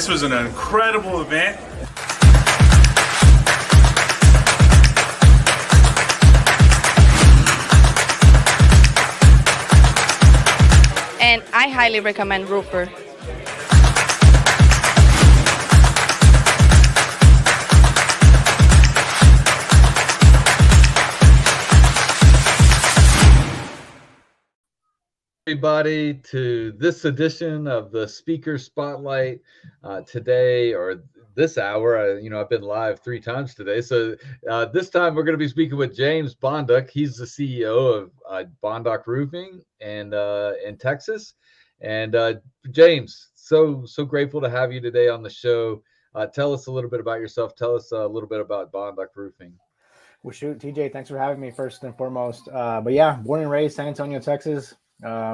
This was an incredible event. And I highly recommend Roofer. Everybody to this edition of the Speaker Spotlight today, or this hour. I've been live 3 times today, so this time we're going to be speaking with James Bondoc. He's the CEO of Bondoc Roofing and in Texas. And James, so grateful to have you today on the show. Tell us a little bit about yourself. Tell us a little bit about Bondoc Roofing. Well, shoot, TJ, thanks for having me first and foremost. But yeah, born and raised San Antonio, Texas.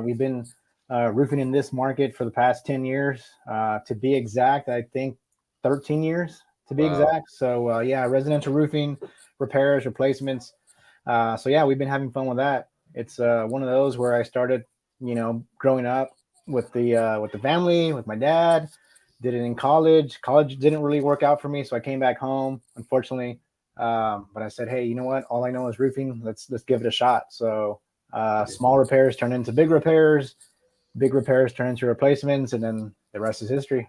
We've been roofing in this market for the past 10 years. To be exact, I think 13 years to be exact. So yeah, residential roofing, repairs, replacements. So yeah, we've been having fun with that. It's one of those where I started, growing up with the family, with my dad. Did it in college. College didn't really work out for me, so I came back home, unfortunately. But I said, hey, you know what? All I know is roofing. Let's give it a shot. So small repairs turn into big repairs turn into replacements, and then the rest is history.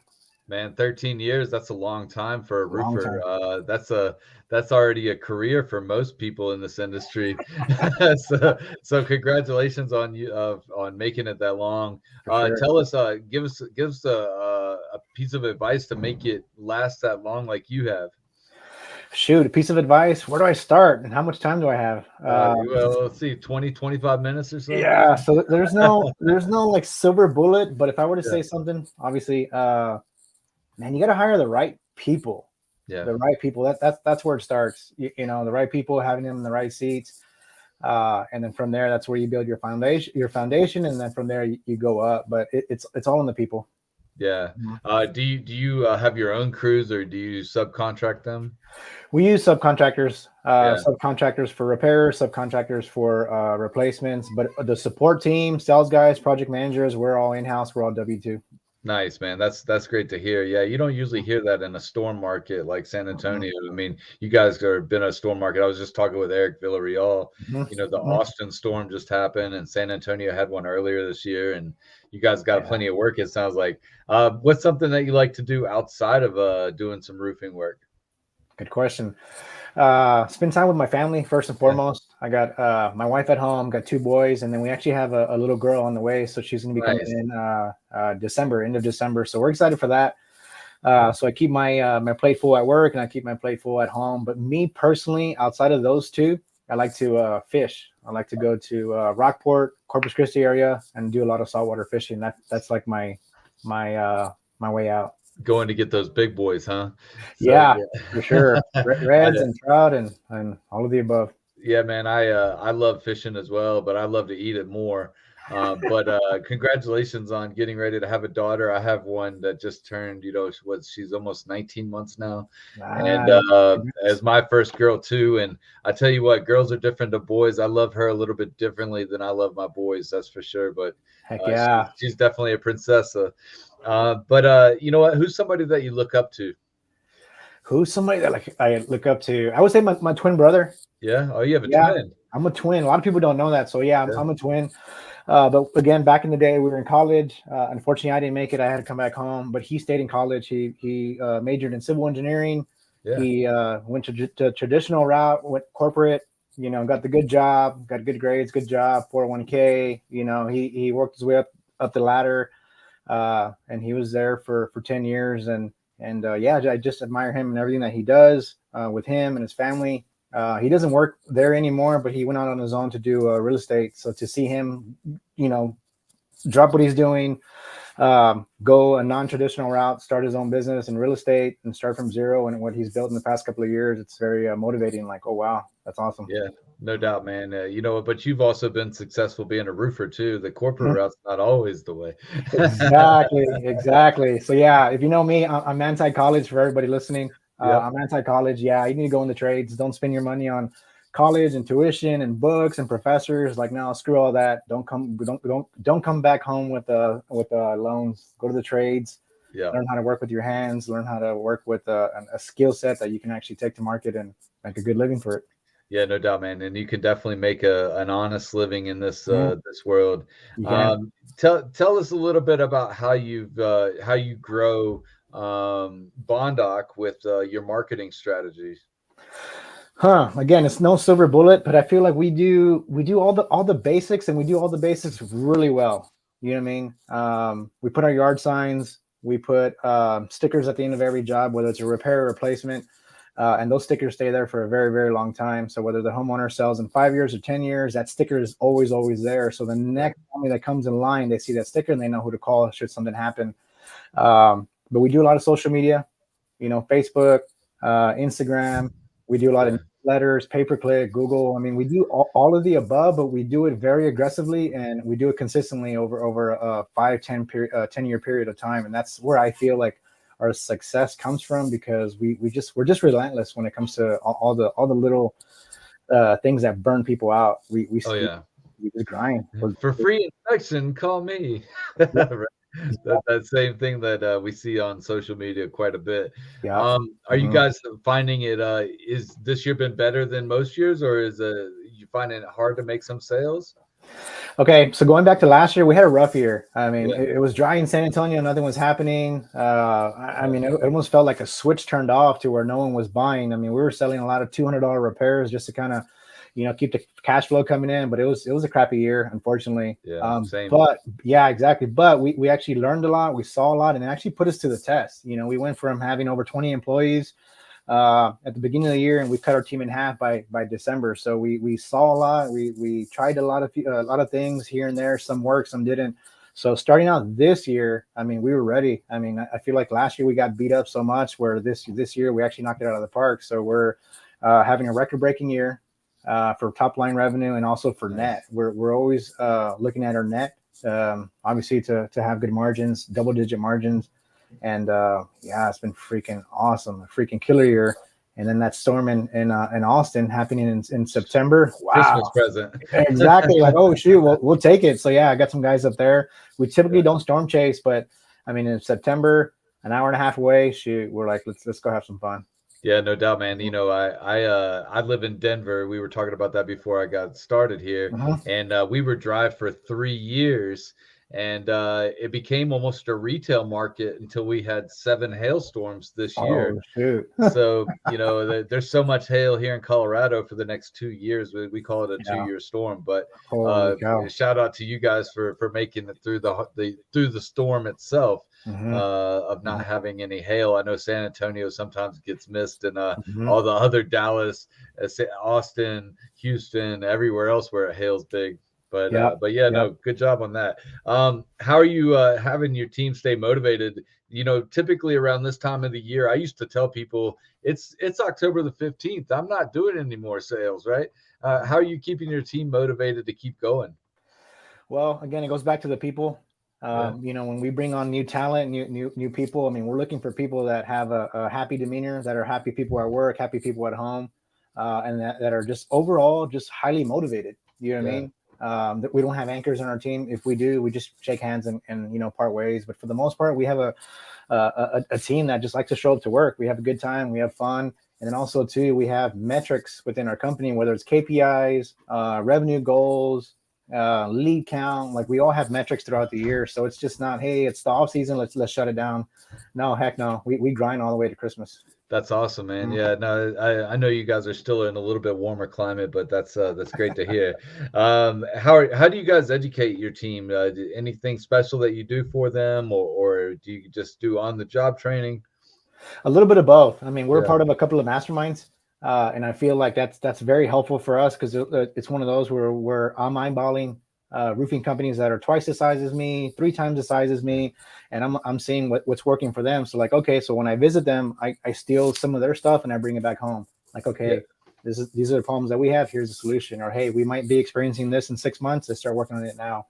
Man, 13 years, that's a long time for a roofer. That's already a career for most people in this industry. so congratulations on you on making it that long. Sure. Tell us, give us a piece of advice to make it last that long like you have. Shoot, a piece of advice. Where do I start and how much time do I have? Well, let's see, 20, 25 minutes or so. Yeah. So there's no like silver bullet, but if I were to say something, obviously, man, you got to hire the right people. Yeah. The right people. That's where it starts. The right people, having them in the right seats. And then from there, that's where you build your foundation. And then from there you go up, but it's all in the people. Yeah. Do you have your own crews, or do you subcontract them? We use subcontractors, subcontractors for repairs, subcontractors for replacements, but the support team, sales guys, project managers, we're all in-house. We're all W-2. Nice, man. That's great to hear. Yeah, you don't usually hear that in a storm market like San Antonio. I mean, you guys have been a storm market. I was just talking with Eric Villarreal. The Austin storm just happened, and San Antonio had one earlier this year, and you guys got plenty of work, it sounds like. What's something that you like to do outside of doing some roofing work? Good question. Spend time with my family first and foremost. I got my wife at home, got 2 boys, and then we actually have a little girl on the way. So she's going to be coming in end of December. So we're excited for that. So I keep my plate full at work, and I keep my plate full at home. But me personally, outside of those 2, I like to fish. I like to go to Rockport, Corpus Christi area, and do a lot of saltwater fishing. That's like my way out. Going to get those big boys, huh? Yeah, for sure. Reds and trout and all of the above. Yeah, man, I love fishing as well, but I love to eat it more. But congratulations on getting ready to have a daughter. I have one that just turned, she's almost 19 months now. And as my first girl too. And I tell you what, girls are different to boys. I love her a little bit differently than I love my boys, that's for sure. But heck yeah, she's definitely a princess. But you know what? Who's somebody that you look up to? Who's somebody that I look up to? I would say my twin brother. Yeah. Oh, you have a twin. I'm a twin. A lot of people don't know that. So yeah, I'm a twin. But again, back in the day, we were in college. Unfortunately, I didn't make it. I had to come back home. But he stayed in college. He majored in civil engineering. Yeah. He went to traditional route, went corporate. Got the good job, got good grades, good job, 401k. He worked his way up the ladder. And he was there for 10 years. And I just admire him and everything that he does with him and his family. He doesn't work there anymore, but he went out on his own to do real estate. So to see him, drop what he's doing, go a non-traditional route, start his own business in real estate and start from zero, and what he's built in the past couple of years, it's very motivating. Like, oh, wow, that's awesome. Yeah, no doubt, man. But you've also been successful being a roofer too. The corporate route's not always the way. Exactly. So yeah, if you know me, I'm anti-college for everybody listening. I'm anti-college. Yeah, you need to go in the trades. Don't spend your money on college and tuition and books and professors. Like, no, screw all that. Don't come back home with loans. Go to the trades. Yeah. Learn how to work with your hands, learn how to work with a skill set that you can actually take to market and make a good living for it. Yeah, no doubt, man. And you can definitely make an honest living in this Yeah, this world. you can. Tell us a little bit about how you grow Bondoc with your marketing strategies. Again, it's no silver bullet, but I feel like we do all the basics, and we do all the basics really well. You know what I mean? We put our yard signs, we put stickers at the end of every job, whether it's a repair or replacement, and those stickers stay there for a very, very long time. So whether the homeowner sells in 5 years or 10 years, that sticker is always there. So the next family that comes in line, they see that sticker and they know who to call should something happen. But we do a lot of social media, Facebook, Instagram. We do a lot of letters, pay-per-click, Google. I mean, we do all of the above, but we do it very aggressively, and we do it consistently over a 10-year period of time. And that's where I feel like our success comes from, because we're just relentless when it comes to all the little things that burn people out. We just grind. For free inspection, call me. That same thing that we see on social media quite a bit. Yeah. Are you guys finding it? Is this year been better than most years, or is you finding it hard to make some sales? Okay, so going back to last year, we had a rough year. I mean, it was dry in San Antonio. Nothing was happening. I mean, it almost felt like a switch turned off to where no one was buying. I mean, we were selling a lot of $200 repairs just to kind of, keep the cash flow coming in. But it was a crappy year, unfortunately. Yeah, same. But yeah, exactly. But we actually learned a lot. We saw a lot, and it actually put us to the test. We went from having over 20 employees at the beginning of the year, and we cut our team in half by December. So we saw a lot. We tried a lot of things here and there. Some worked, some didn't. So starting out this year, I mean, we were ready. I mean, I feel like last year we got beat up so much, where this year we actually knocked it out of the park. So we're having a record-breaking year for top line revenue, and also for net. We're always looking at our net, obviously to have good margins, double-digit margins. And it's been freaking awesome, a freaking killer year. And then that storm in Austin happening in September. Wow. Christmas present. Exactly. Like, oh shoot, we'll take it. So yeah, I got some guys up there. We typically don't storm chase, but I mean, in September, an hour and a half away, shoot, we're like, let's go have some fun. Yeah, no doubt, man. I live in Denver. We were talking about that before I got started here, and we were dry for 3 years. And it became almost a retail market until we had 7 hailstorms this year. Oh, shoot. So, there's so much hail here in Colorado for the next 2 years. We call it a 2-year storm. But shout out to you guys for making it through the storm itself, of not having any hail. I know San Antonio sometimes gets missed, and all the other Dallas, Austin, Houston, everywhere else where it hails big. But no, good job on that. How are you having your team stay motivated? Typically around this time of the year, I used to tell people it's October the 15th. I'm not doing any more sales, right? How are you keeping your team motivated to keep going? Well, again, it goes back to the people. When we bring on new talent, new people, I mean, we're looking for people that have a happy demeanor, that are happy people at work, happy people at home, and that are just overall just highly motivated. You know what I mean? That we don't have anchors on our team. If we do, we just shake hands and part ways. But for the most part, we have a team that just likes to show up to work. We have a good time, we have fun, and then also too, we have metrics within our company, whether it's KPIs, revenue goals, lead count. Like, we all have metrics throughout the year, so it's just not, hey, it's the off season, let's shut it down. No, heck no, we grind all the way to Christmas. That's awesome, man. Yeah, no, I know you guys are still in a little bit warmer climate, but that's great to hear. How do you guys educate your team? Anything special that you do for them, or do you just do on the job training? A little bit of both. I mean, we're part of a couple of masterminds, and I feel like that's very helpful for us, because it's one of those where I'm eyeballing roofing companies that are twice the size as me, 3 times the size as me, and I'm seeing what's working for them. So like, okay, so when I visit them, I steal some of their stuff and I bring it back home. Like, okay, these are the problems that we have. Here's the solution. Or, hey, we might be experiencing this in 6 months. Let's start working on it now.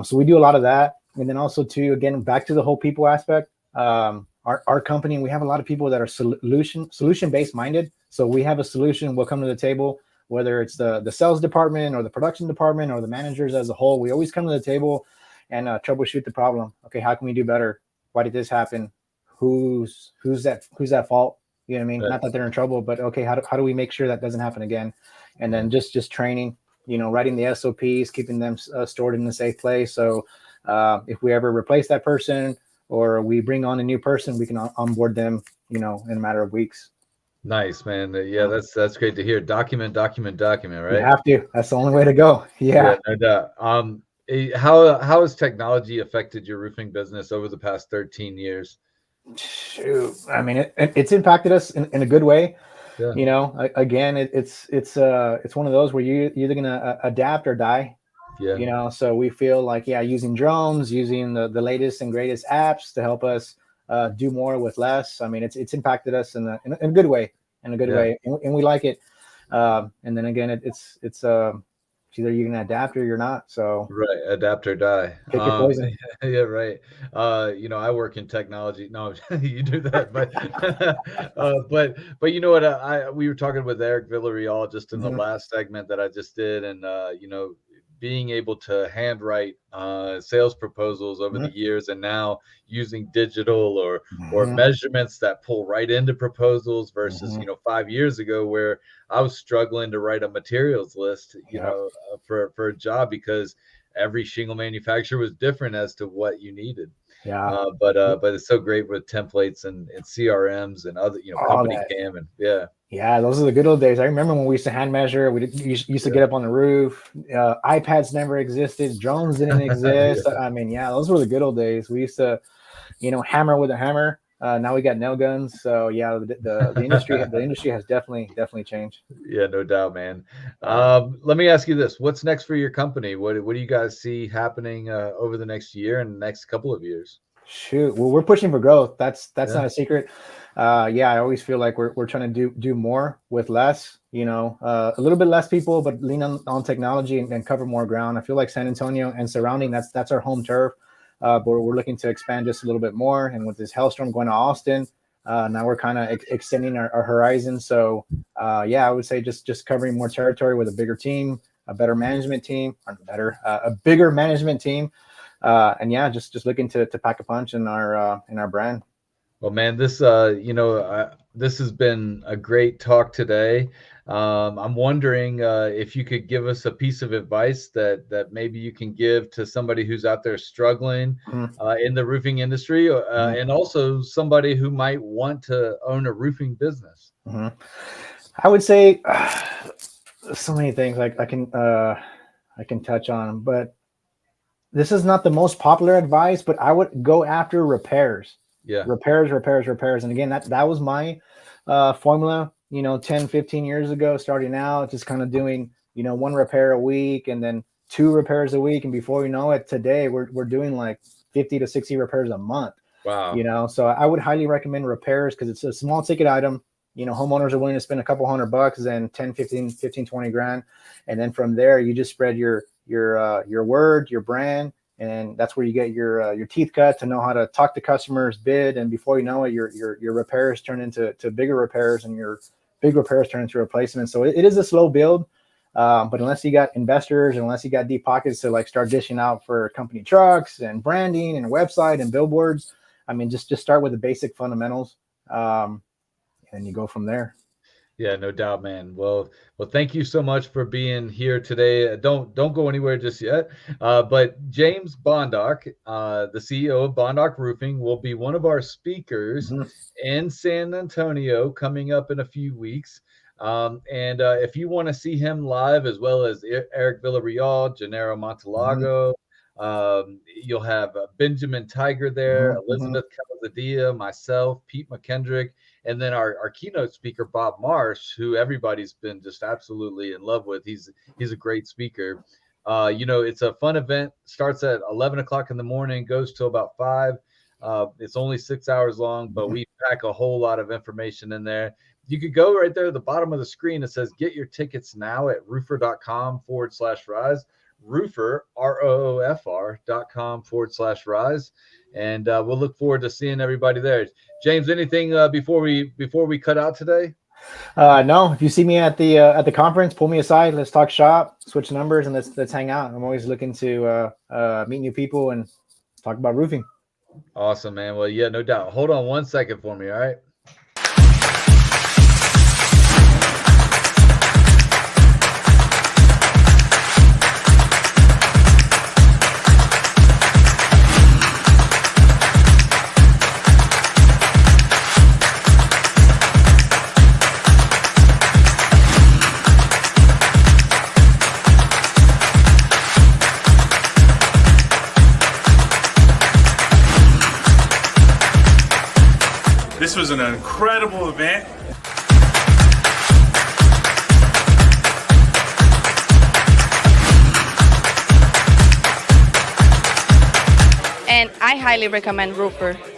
So we do a lot of that. And then also too, again, back to the whole people aspect. Our company, we have a lot of people that are solution based minded. So we have a solution, we'll come to the table, whether it's the sales department or the production department or the managers as a whole. We always come to the table and troubleshoot the problem. Okay, how can we do better? why did this happen? Who's that fault? You know what I mean? Right. Not that they're in trouble, but okay, how do we make sure that doesn't happen again? And then just training, writing the SOPs, keeping them stored in a safe place. So if we ever replace that person or we bring on a new person, we can onboard them, in a matter of weeks. Nice, man. Yeah, that's great to hear. Document, right? You have to. That's the only way to go. Yeah. No doubt. How has technology affected your roofing business over the past 13 years? Shoot. I mean, it's impacted us in a good way. Yeah. Again, it's one of those where you're either gonna adapt or die. Yeah. So we feel like, using drones, using the latest and greatest apps to help us do more with less. I mean, it's impacted us in a good way, way, and we like it. And then again, it's either you're gonna adapt or you're not. So right, adapt or die. Pick your poison. Yeah, right. I work in technology. No, you do that, but you know what? We were talking with Eric Villarreal just in the last segment that I just did, and being able to handwrite sales proposals over the years, and now using digital or measurements that pull right into proposals versus 5 years ago where I was struggling to write a materials list, for a job because every shingle manufacturer was different as to what you needed. But it's so great with templates and CRMs and other, company cam and Yeah, those are the good old days. I remember when we used to hand measure. We used to get up on the roof. iPads never existed. Drones didn't exist. I mean, those were the good old days. We used to, hammer with a hammer. Now we got nail guns. So the industry has definitely changed. Yeah, no doubt, man. Let me ask you this: what's next for your company? What do you guys see happening over the next year and the next couple of years? Shoot, well, we're pushing for growth. That's not a secret. I always feel like we're trying to do more with less. A little bit less people, but lean on technology and cover more ground. I feel like San Antonio and surrounding, that's our home turf. But we're looking to expand just a little bit more. And with this hailstorm going to Austin, now we're kind of extending our horizon. So I would say just covering more territory with a bigger team, a better management team, a bigger management team. Just looking to pack a punch in our brand. Well, man, this this has been a great talk today. I'm wondering if you could give us a piece of advice that maybe you can give to somebody who's out there struggling in the roofing industry, and also somebody who might want to own a roofing business. I would say so many things I can touch on, but this is not the most popular advice, but I would go after repairs. Repairs. And again, that was my formula, 10, 15 years ago, starting out, just kind of doing, one repair a week and then 2 repairs a week. And before you know it, today we're doing like 50 to 60 repairs a month. Wow. So I would highly recommend repairs because it's a small ticket item. Homeowners are willing to spend a couple $100 and 10, 15, 20 grand. And then from there, you just spread your word, your brand, and that's where you get your teeth cut to know how to talk to customers, bid, and before you know it, your repairs turn into bigger repairs, and your big repairs turn into replacements. So it is a slow build, but unless you got investors, and unless you got deep pockets to like start dishing out for company trucks and branding and website and billboards, I mean, just start with the basic fundamentals, and you go from there. Yeah, no doubt, man. Well, thank you so much for being here today. Don't go anywhere just yet. But James Bondoc, the CEO of Bondoc Roofing, will be one of our speakers in San Antonio coming up in a few weeks. And if you want to see him live, as well as Eric Villarreal, Gennaro Montalago, you'll have Benjamin Tiger there, Elizabeth Calzadilla, myself, Pete McKendrick, and then our keynote speaker, Bob Marsh, who everybody's been just absolutely in love with. He's a great speaker. It's a fun event. Starts at 11 o'clock in the morning, goes till about 5. It's only 6 hours long, but we pack a whole lot of information in there. You could go right there at the bottom of the screen. It says, get your tickets now at roofer.com/rise. Roofer, ROOFR.com/rise. And we'll look forward to seeing everybody there. James, anything before we cut out today? No. If you see me at the conference, pull me aside. Let's talk shop, switch numbers, and let's hang out. I'm always looking to meet new people and talk about roofing. Awesome, man. Well, yeah, no doubt. Hold on 1 second for me, all right? This was an incredible event. And I highly recommend Roofer.